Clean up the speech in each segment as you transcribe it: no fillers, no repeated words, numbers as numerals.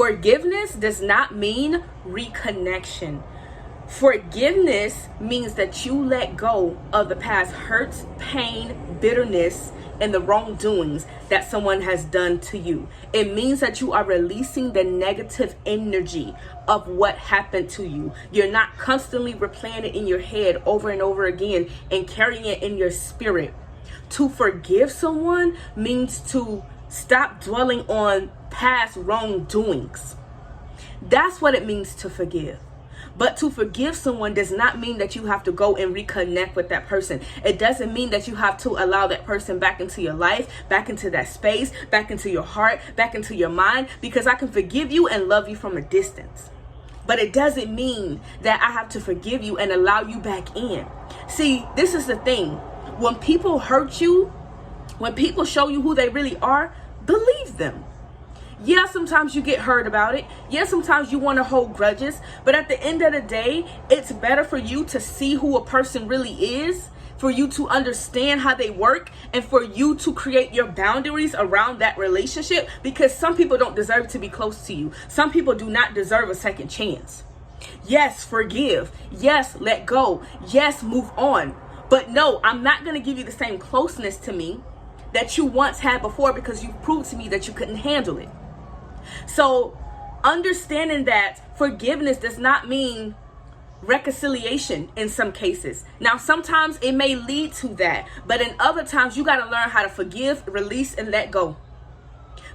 Forgiveness does not mean reconnection. Forgiveness means that you let go of the past hurts, pain, bitterness, and the wrongdoings that someone has done to you. It means that you are releasing the negative energy of what happened to you. You're not constantly replaying it in your head over and over again and carrying it in your spirit. To forgive someone means to stop dwelling on past wrongdoings. That's what it means to forgive. But to forgive someone does not mean that you have to go and reconnect with that person. It doesn't mean that you have to allow that person back into your life, back into that space, back into your heart, back into your mind, because I can forgive you and love you from a distance. But it doesn't mean that I have to forgive you and allow you back in. See, this is the thing. When people hurt you, when people show you who they really are, believe them. Yeah, sometimes you get hurt about it. Yeah, sometimes you want to hold grudges. But at the end of the day, it's better for you to see who a person really is, for you to understand how they work, and for you to create your boundaries around that relationship, because some people don't deserve to be close to you. Some people do not deserve a second chance. Yes, forgive. Yes, let go. Yes, move on. But no, I'm not going to give you the same closeness to me that you once had before, because you proved to me that you couldn't handle it. So understanding that forgiveness does not mean reconciliation in some cases. Now, sometimes it may lead to that, but in other times you got to learn how to forgive, release, and let go,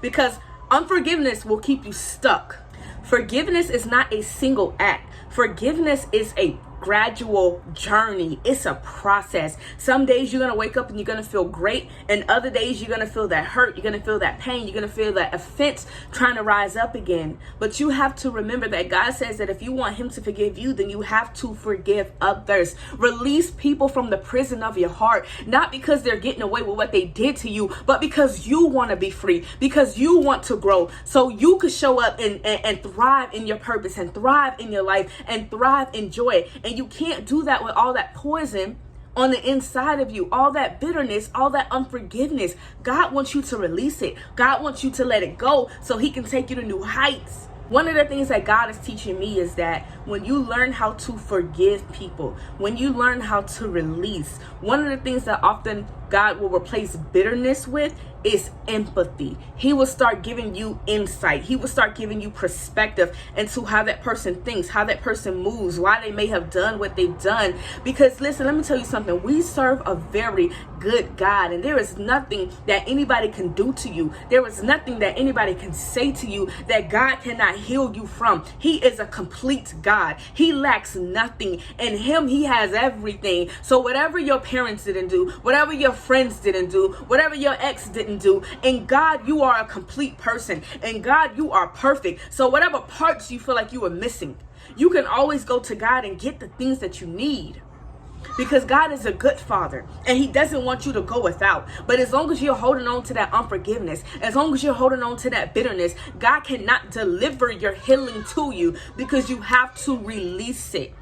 because unforgiveness will keep you stuck. Forgiveness is not a single act. Forgiveness is a gradual journey. It's a process. Some days you're going to wake up and you're going to feel great, and other days you're going to feel that hurt, you're going to feel that pain, you're going to feel that offense trying to rise up again. But you have to remember that God says that if you want him to forgive you, then you have to forgive others. Release people from the prison of your heart, not because they're getting away with what they did to you, but because you want to be free, because you want to grow, so you could show up and thrive in your purpose, and thrive in your life, and thrive in joy. And you can't do that with all that poison on the inside of you, all that bitterness, all that unforgiveness. God wants you to release it. God wants you to let it go so he can take you to new heights. One of the things that God is teaching me is that when you learn how to forgive people, when you learn how to release, one of the things that often God will replace bitterness with is empathy. He will start giving you insight. He will start giving you perspective into how that person thinks, how that person moves, why they may have done what they've done. Because listen, let me tell you something. We serve a very good God, and there is nothing that anybody can do to you. There is nothing that anybody can say to you that God cannot heal you from. He is a complete God. He lacks nothing. In him, he has everything. So whatever your parents didn't do, whatever your friends didn't do, whatever your ex didn't do, in God, you are a complete person. In God, you are perfect. So whatever parts you feel like you are missing, you can always go to God and get the things that you need. Because God is a good father, and he doesn't want you to go without. But as long as you're holding on to that unforgiveness, as long as you're holding on to that bitterness, God cannot deliver your healing to you, because you have to release it.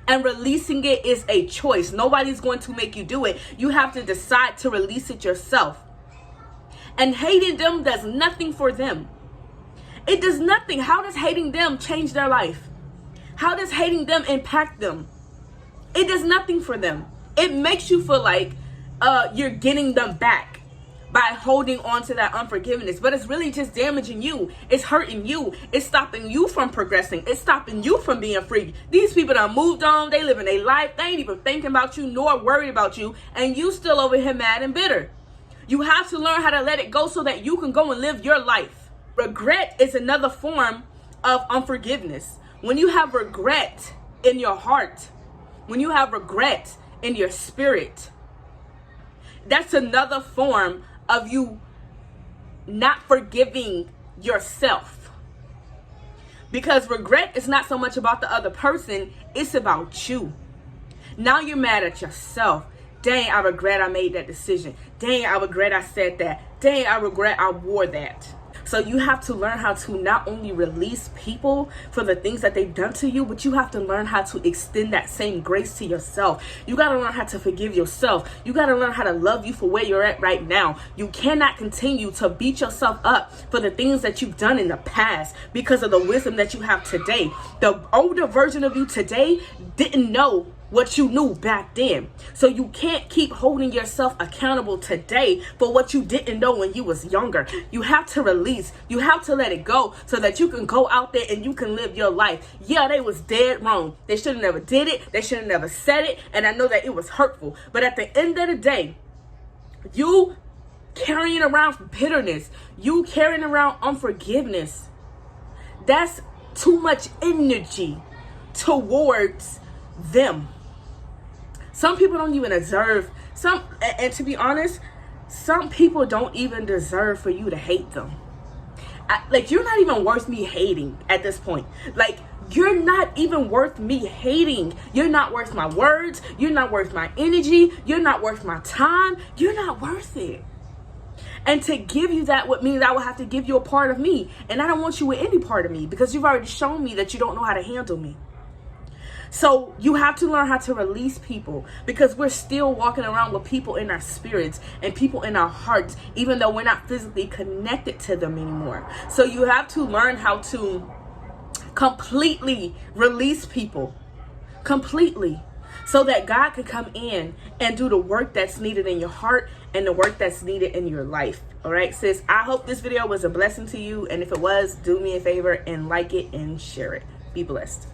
And releasing it is a choice. Nobody's going to make you do it. You have to decide to release it yourself. And hating them does nothing for them. It does nothing. How does hating them change their life? How does hating them impact them? It does nothing for them. It makes you feel like you're getting them back by holding on to that unforgiveness. But it's really just damaging you. It's hurting you. It's stopping you from progressing. It's stopping you from being free. These people done moved on. They living their life. They ain't even thinking about you nor worried about you. And you still over here mad and bitter. You have to learn how to let it go so that you can go and live your life. Regret is another form of unforgiveness. When you have regret in your heart, when you have regret in your spirit, that's another form of you not forgiving yourself. Because regret is not so much about the other person, it's about you. Now you're mad at yourself. Dang, I regret I made that decision. Dang, I regret I said that. Dang, I regret I wore that. So you have to learn how to not only release people for the things that they've done to you, but you have to learn how to extend that same grace to yourself. You got to learn how to forgive yourself. You got to learn how to love you for where you're at right now. You cannot continue to beat yourself up for the things that you've done in the past because of the wisdom that you have today. The older version of you today didn't know what you knew back then. So you can't keep holding yourself accountable today for what you didn't know when you was younger. You have to release. You have to let it go so that you can go out there and you can live your life. Yeah, they was dead wrong. They should have never did it. They should have never said it. And I know that it was hurtful. But at the end of the day, you carrying around bitterness, you carrying around unforgiveness, that's too much energy towards them. Some people don't even deserve and to be honest, some people don't even deserve for you to hate them. Like, you're not even worth me hating at this point. Like, you're not even worth me hating. You're not worth my words. You're not worth my energy. You're not worth my time. You're not worth it. And to give you that would mean I would have to give you a part of me. And I don't want you with any part of me because you've already shown me that you don't know how to handle me. So you have to learn how to release people because we're still walking around with people in our spirits and people in our hearts, even though we're not physically connected to them anymore. So you have to learn how to completely release people, completely, so that God can come in and do the work that's needed in your heart and the work that's needed in your life. All right, sis, I hope this video was a blessing to you. And if it was, do me a favor and like it and share it. Be blessed.